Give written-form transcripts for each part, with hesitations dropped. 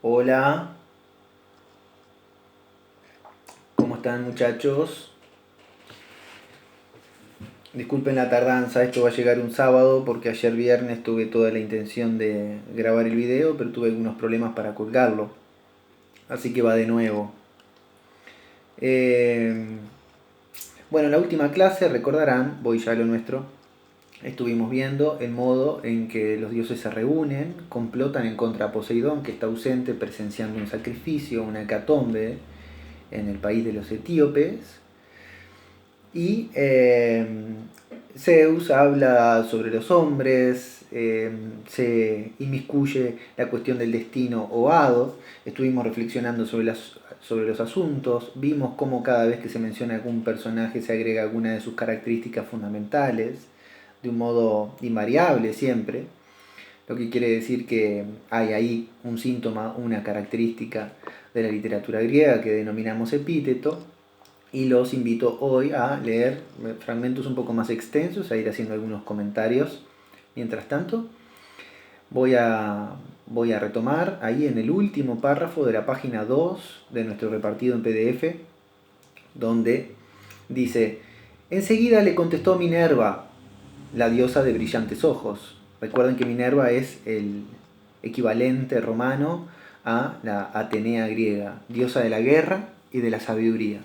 Hola, ¿cómo están muchachos? Disculpen la tardanza, esto va a llegar un sábado porque ayer viernes tuve toda la intención de grabar el video, pero tuve algunos problemas para colgarlo, así que va de nuevo. Eh, bueno, en la última clase, recordarán, voy ya a lo nuestro, estuvimos viendo el modo en que los dioses se reúnen, complotan en contra de Poseidón, que está ausente presenciando un sacrificio, una hecatombe en el país de los etíopes. Y Zeus habla sobre los hombres, se inmiscuye la cuestión del destino o hado. Estuvimos reflexionando sobre los asuntos, vimos cómo cada vez que se menciona algún personaje se agrega alguna de sus características fundamentales, de un modo invariable siempre, lo que quiere decir que hay ahí un síntoma, una característica de la literatura griega que denominamos epíteto, y los invito hoy a leer fragmentos un poco más extensos, a ir haciendo algunos comentarios. Mientras tanto, voy a, voy a retomar ahí en el último párrafo de la página 2 de nuestro repartido en PDF, donde dice: enseguida le contestó Minerva, la diosa de brillantes ojos. Recuerden que Minerva es el equivalente romano a la Atenea griega, diosa de la guerra y de la sabiduría.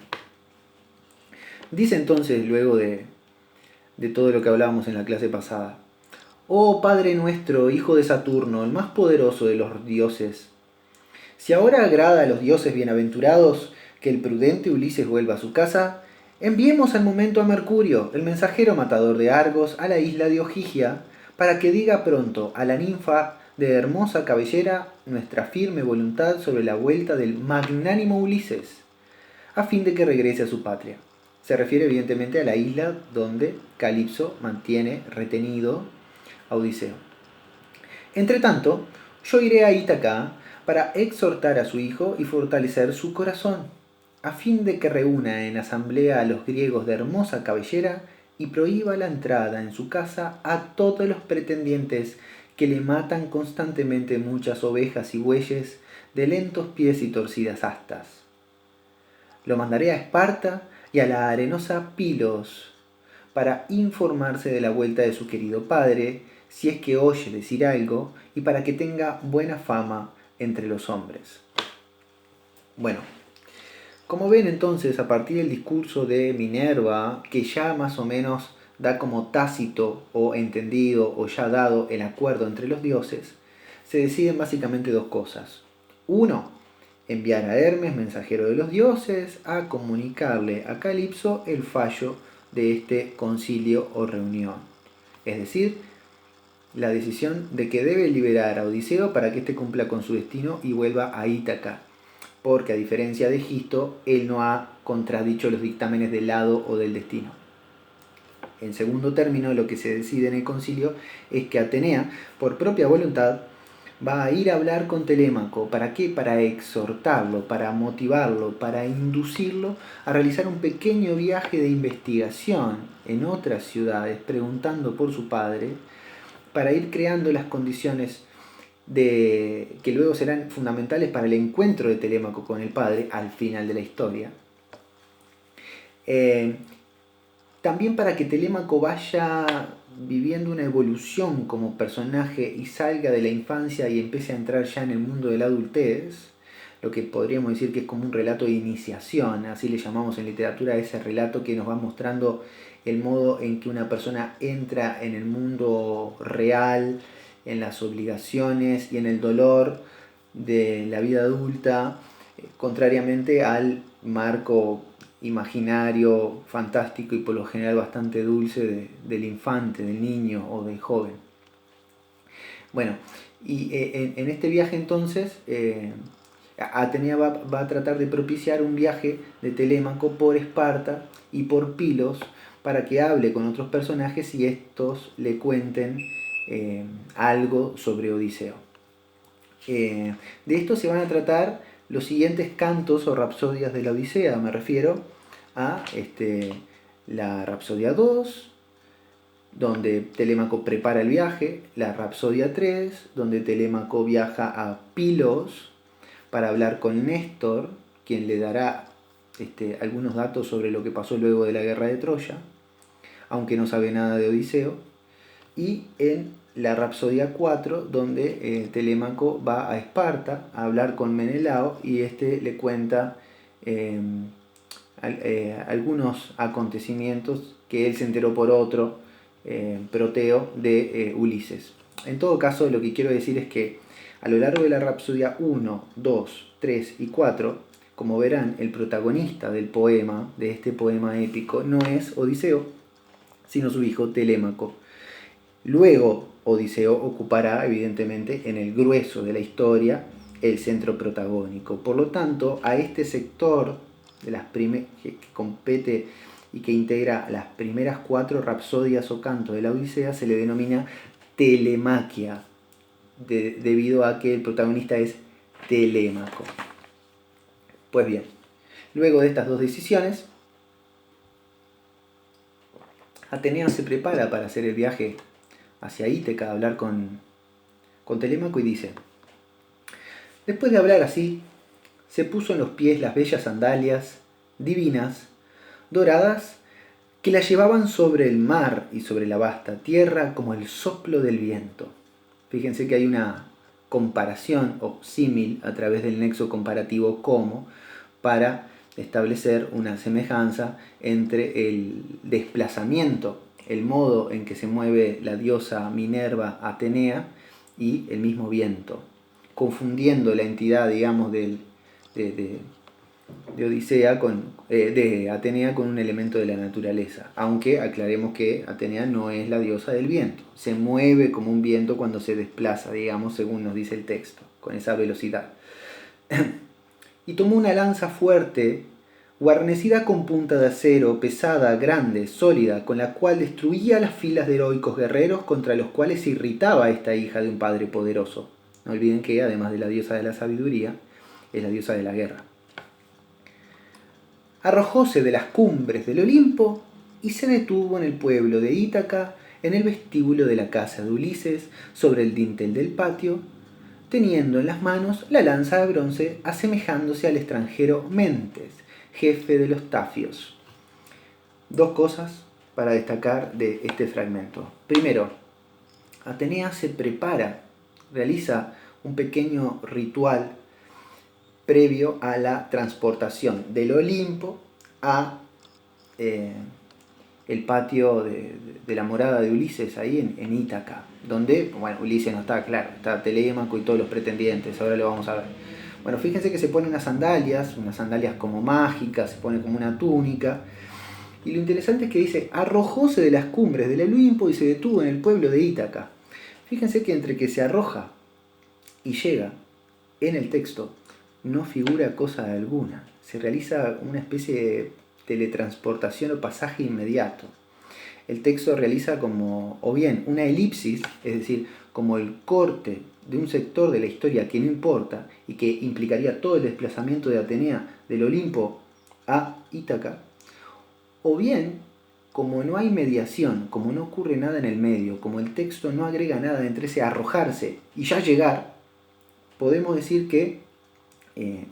Dice entonces, luego de todo lo que hablábamos en la clase pasada: oh Padre nuestro, hijo de Saturno, el más poderoso de los dioses, si ahora agrada a los dioses bienaventurados que el prudente Ulises vuelva a su casa, enviemos al momento a Mercurio, el mensajero matador de Argos, a la isla de Ogygia, para que diga pronto a la ninfa de hermosa cabellera nuestra firme voluntad sobre la vuelta del magnánimo Ulises, a fin de que regrese a su patria. Se refiere evidentemente a la isla donde Calipso mantiene retenido a Odiseo. Entre tanto, yo iré a Ítaca para exhortar a su hijo y fortalecer su corazón, a fin de que reúna en asamblea a los griegos de hermosa cabellera y prohíba la entrada en su casa a todos los pretendientes que le matan constantemente muchas ovejas y bueyes de lentos pies y torcidas astas. Lo mandaré a Esparta y a la arenosa Pilos para informarse de la vuelta de su querido padre, si es que oye decir algo, y para que tenga buena fama entre los hombres. Bueno, como ven entonces, a partir del discurso de Minerva, que ya más o menos da como tácito o entendido o ya dado el acuerdo entre los dioses, se deciden básicamente dos cosas. Uno, enviar a Hermes, mensajero de los dioses, a comunicarle a Calipso el fallo de este concilio o reunión. Es decir, la decisión de que debe liberar a Odiseo para que éste cumpla con su destino y vuelva a Ítaca, porque a diferencia de Egisto, él no ha contradicho los dictámenes del hado o del destino. En segundo término, lo que se decide en el concilio es que Atenea, por propia voluntad, va a ir a hablar con Telémaco. ¿Para qué? Para exhortarlo, para motivarlo, para inducirlo a realizar un pequeño viaje de investigación en otras ciudades, preguntando por su padre, para ir creando las condiciones que luego serán fundamentales para el encuentro de Telémaco con el padre al final de la historia. También para que Telémaco vaya viviendo una evolución como personaje y salga de la infancia y empiece a entrar ya en el mundo de la adultez, lo que podríamos decir que es como un relato de iniciación, así le llamamos en literatura a ese relato que nos va mostrando el modo en que una persona entra en el mundo real, en las obligaciones y en el dolor de la vida adulta, contrariamente al marco imaginario, fantástico y por lo general bastante dulce del infante, del niño o del joven. Bueno, y en este viaje entonces Atenea va a tratar de propiciar un viaje de Telémaco por Esparta y por Pilos para que hable con otros personajes y estos le cuenten algo sobre Odiseo. De esto se van a tratar los siguientes cantos o rapsodias de la Odisea. Me refiero a la Rapsodia 2, donde Telémaco prepara el viaje, la Rapsodia 3, donde Telémaco viaja a Pilos, para hablar con Néstor, quien le dará algunos datos sobre lo que pasó luego de la guerra de Troya, aunque no sabe nada de Odiseo, y en la Rapsodia 4, donde Telémaco va a Esparta a hablar con Menelao y le cuenta algunos acontecimientos que él se enteró por otro, Proteo, de Ulises. En todo caso, lo que quiero decir es que a lo largo de la Rapsodia 1, 2, 3 y 4, como verán, el protagonista del poema, de este poema épico, no es Odiseo, sino su hijo Telémaco. Luego, Odiseo ocupará, evidentemente, en el grueso de la historia, el centro protagónico. Por lo tanto, a este sector de que compete y que integra las primeras 4 rapsodias o cantos de la Odisea se le denomina telemaquia, debido a que el protagonista es Telémaco. Pues bien, luego de estas 2 decisiones, Atenea se prepara para hacer el viaje hacia Ítaca a hablar con Telémaco y dice: después de hablar así, se puso en los pies las bellas sandalias, divinas, doradas, que la llevaban sobre el mar y sobre la vasta tierra como el soplo del viento. Fíjense que hay una comparación o símil a través del nexo comparativo como para establecer una semejanza entre el desplazamiento, el modo en que se mueve la diosa Minerva Atenea y el mismo viento, confundiendo la entidad, digamos, de Atenea con un elemento de la naturaleza, aunque aclaremos que Atenea no es la diosa del viento, se mueve como un viento cuando se desplaza, digamos, según nos dice el texto, con esa velocidad. Y tomó una lanza fuerte, guarnecida con punta de acero, pesada, grande, sólida, con la cual destruía las filas de heroicos guerreros contra los cuales se irritaba esta hija de un padre poderoso. No olviden que, además de la diosa de la sabiduría, es la diosa de la guerra. Arrojóse de las cumbres del Olimpo y se detuvo en el pueblo de Ítaca, en el vestíbulo de la casa de Ulises, sobre el dintel del patio, teniendo en las manos la lanza de bronce, asemejándose al extranjero Mentes, jefe de los Tafios. 2 cosas para destacar de este fragmento. Primero, Atenea se prepara, realiza un pequeño ritual previo a la transportación del Olimpo a el patio de la morada de Ulises, ahí en Ítaca, donde, bueno, Ulises no está, claro, está Telémaco y todos los pretendientes, ahora lo vamos a ver. Bueno, fíjense que se pone unas sandalias como mágicas, se pone como una túnica, y lo interesante es que dice: arrojóse de las cumbres del Olimpo y se detuvo en el pueblo de Ítaca. Fíjense que entre que se arroja y llega en el texto no figura cosa alguna, se realiza una especie de teletransportación o pasaje inmediato. El texto realiza como, o bien, una elipsis, es decir, como el corte de un sector de la historia que no importa y que implicaría todo el desplazamiento de Atenea del Olimpo a Ítaca, o bien, como no hay mediación, como no ocurre nada en el medio, como el texto no agrega nada entre ese arrojarse y ya llegar, podemos decir que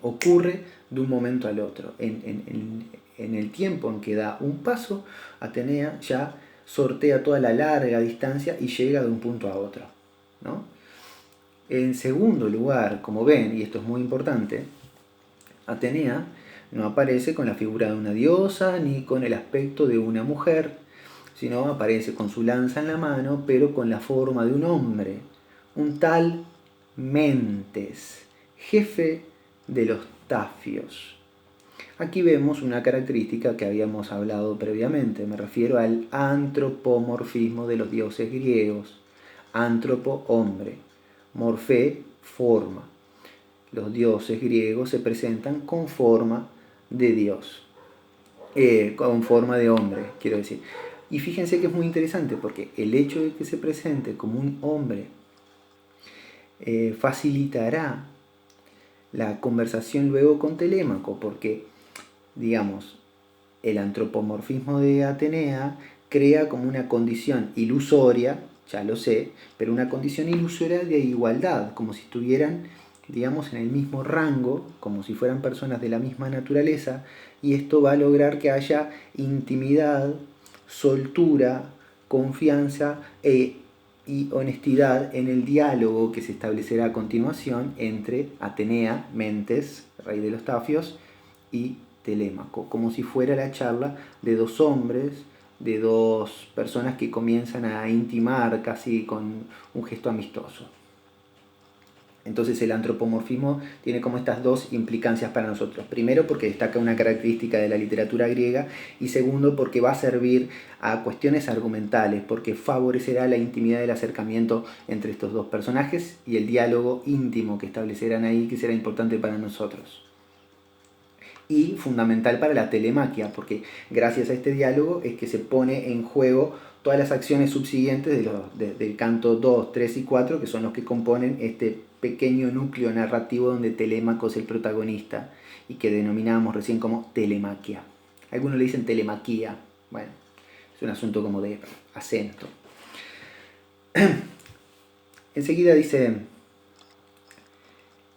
ocurre de un momento al otro. En el tiempo en que da un paso, Atenea ya sortea toda la larga distancia y llega de un punto a otro, ¿no? En segundo lugar, como ven, y esto es muy importante, Atenea no aparece con la figura de una diosa ni con el aspecto de una mujer, sino aparece con su lanza en la mano, pero con la forma de un hombre, un tal Mentes, jefe de los Tafios. Aquí vemos una característica que habíamos hablado previamente, me refiero al antropomorfismo de los dioses griegos. Antropo, hombre, morfé, forma. Los dioses griegos se presentan con forma de Dios, con forma de hombre, quiero decir. Y fíjense que es muy interesante porque el hecho de que se presente como un hombre facilitará la conversación luego con Telémaco, porque, digamos, el antropomorfismo de Atenea crea como una condición ilusoria, ya lo sé, pero una condición ilusoria de igualdad, como si estuvieran digamos, en el mismo rango, como si fueran personas de la misma naturaleza, y esto va a lograr que haya intimidad, soltura, confianza y honestidad en el diálogo que se establecerá a continuación entre Atenea, Mentes, rey de los Tafios, y Telémaco, como si fuera la charla de dos hombres, de dos personas que comienzan a intimar casi con un gesto amistoso. Entonces el antropomorfismo tiene como estas dos implicancias para nosotros. Primero, porque destaca una característica de la literatura griega, y segundo, porque va a servir a cuestiones argumentales, porque favorecerá la intimidad del acercamiento entre estos dos personajes y el diálogo íntimo que establecerán ahí, que será importante para nosotros. Y fundamental para la telemaquia, porque gracias a este diálogo es que se pone en juego todas las acciones subsiguientes del canto 2, 3 y 4, que son los que componen este pequeño núcleo narrativo donde Telémaco es el protagonista y que denominamos recién como telemaquia. Algunos le dicen telemaquía, bueno, es un asunto como de acento. Enseguida dice: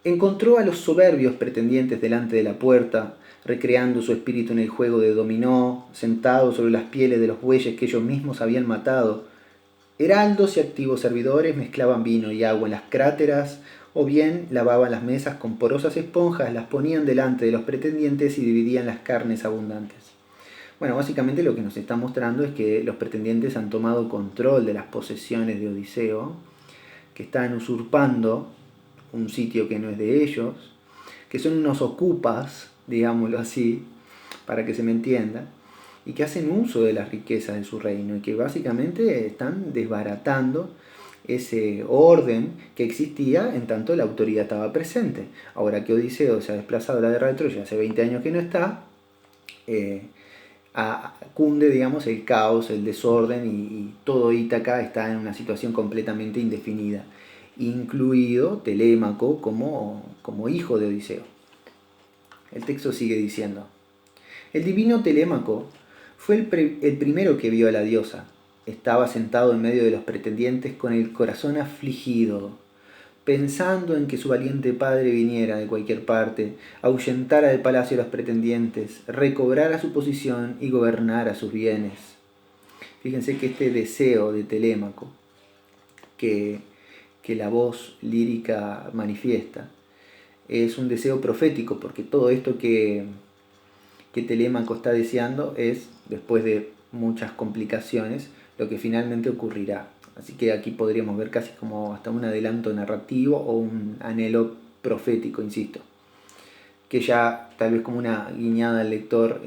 encontró a los soberbios pretendientes delante de la puerta, recreando su espíritu en el juego de dominó, sentados sobre las pieles de los bueyes que ellos mismos habían matado. Heraldos y activos servidores mezclaban vino y agua en las cráteras, o bien lavaban las mesas con porosas esponjas, las ponían delante de los pretendientes y dividían las carnes abundantes. Bueno, básicamente lo que nos está mostrando es que los pretendientes han tomado control de las posesiones de Odiseo, que están usurpando un sitio que no es de ellos, que son unos ocupas, digámoslo así, para que se me entienda, y que hacen uso de las riquezas de su reino y que básicamente están desbaratando ese orden que existía en tanto la autoridad estaba presente. Ahora que Odiseo se ha desplazado a la guerra de Troya, hace 20 años que no está, cunde, digamos, el caos, el desorden, y todo Ítaca está en una situación completamente indefinida, incluido Telémaco como hijo de Odiseo. El texto sigue diciendo: el divino Telémaco fue el primero que vio a la diosa. Estaba sentado en medio de los pretendientes con el corazón afligido, pensando en que su valiente padre viniera de cualquier parte, ahuyentara del palacio a los pretendientes, recobrara su posición y gobernara sus bienes. Fíjense que este deseo de Telémaco, que la voz lírica manifiesta, es un deseo profético, porque todo esto que Telémaco está deseando es, después de muchas complicaciones, lo que finalmente ocurrirá. Así que aquí podríamos ver casi como hasta un adelanto narrativo o un anhelo profético, insisto, que ya tal vez como una guiñada al lector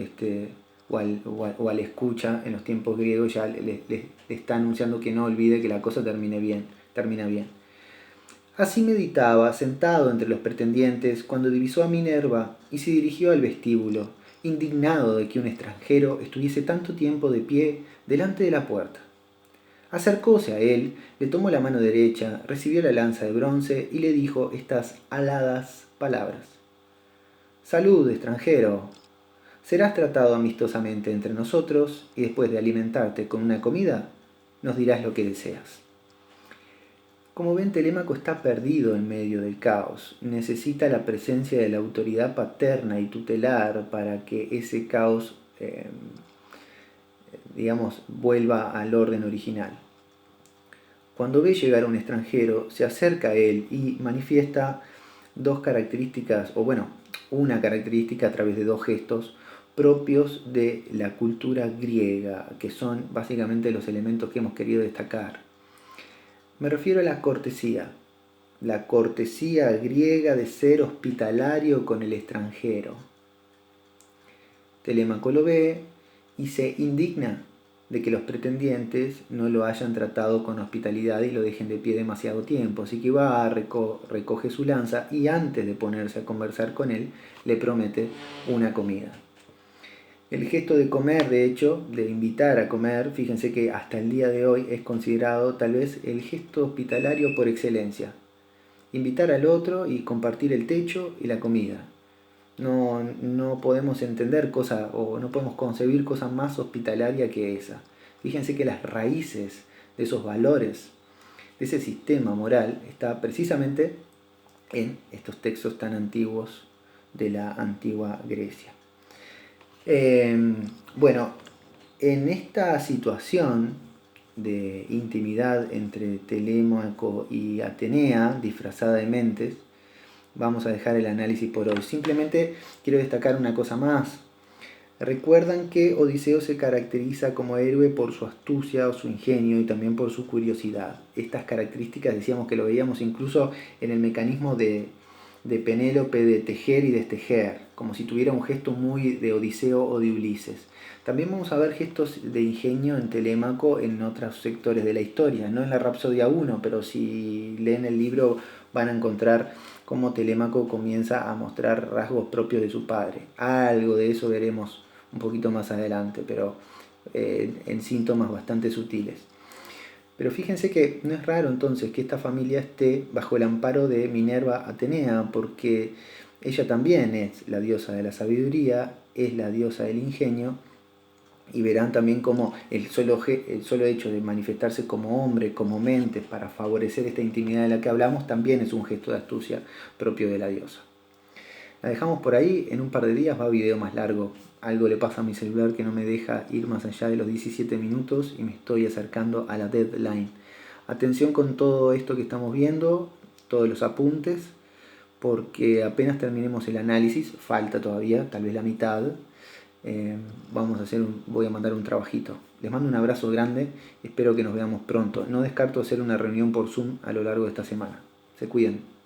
o al escucha en los tiempos griegos ya le está anunciando que no olvide que la cosa termina bien. Así meditaba, sentado entre los pretendientes, cuando divisó a Minerva y se dirigió al vestíbulo, indignado de que un extranjero estuviese tanto tiempo de pie delante de la puerta. Acercóse a él, le tomó la mano derecha, recibió la lanza de bronce y le dijo estas aladas palabras: «Salud, extranjero. Serás tratado amistosamente entre nosotros y después de alimentarte con una comida, nos dirás lo que deseas». Como ven, Telémaco está perdido en medio del caos. Necesita la presencia de la autoridad paterna y tutelar para que ese caos, vuelva al orden original. Cuando ve llegar a un extranjero, se acerca a él y manifiesta dos características, una característica a través de dos gestos propios de la cultura griega, que son básicamente los elementos que hemos querido destacar. Me refiero a la cortesía griega de ser hospitalario con el extranjero. Telémaco lo ve y se indigna de que los pretendientes no lo hayan tratado con hospitalidad y lo dejen de pie demasiado tiempo. Así que va, recoge su lanza y antes de ponerse a conversar con él, le promete una comida. El gesto de comer, de hecho, de invitar a comer, fíjense que hasta el día de hoy es considerado tal vez el gesto hospitalario por excelencia. Invitar al otro y compartir el techo y la comida. No podemos entender no podemos concebir cosa más hospitalaria que esa. Fíjense que las raíces de esos valores, de ese sistema moral, está precisamente en estos textos tan antiguos de la antigua Grecia. Bueno, en esta situación de intimidad entre Telémaco y Atenea, disfrazada de Mentes, vamos a dejar el análisis por hoy. Simplemente quiero destacar una cosa más. Recuerdan que Odiseo se caracteriza como héroe por su astucia o su ingenio y también por su curiosidad. Estas características decíamos que lo veíamos incluso en el mecanismo de Penélope de tejer y destejer, como si tuviera un gesto muy de Odiseo o de Ulises. También vamos a ver gestos de ingenio en Telémaco en otros sectores de la historia, no en la Rapsodia 1, pero si leen el libro van a encontrar cómo Telémaco comienza a mostrar rasgos propios de su padre. Algo de eso veremos un poquito más adelante, pero en síntomas bastante sutiles. Pero fíjense que no es raro entonces que esta familia esté bajo el amparo de Minerva Atenea, porque ella también es la diosa de la sabiduría, es la diosa del ingenio, y verán también cómo el solo hecho de manifestarse como hombre, como mente, para favorecer esta intimidad de la que hablamos, también es un gesto de astucia propio de la diosa. La dejamos por ahí, en un par de días va video más largo. Algo le pasa a mi celular que no me deja ir más allá de los 17 minutos y me estoy acercando a la deadline. Atención con todo esto que estamos viendo, todos los apuntes, porque apenas terminemos el análisis, falta todavía, tal vez la mitad, voy a mandar un trabajito. Les mando un abrazo grande, espero que nos veamos pronto. No descarto hacer una reunión por Zoom a lo largo de esta semana. Se cuiden.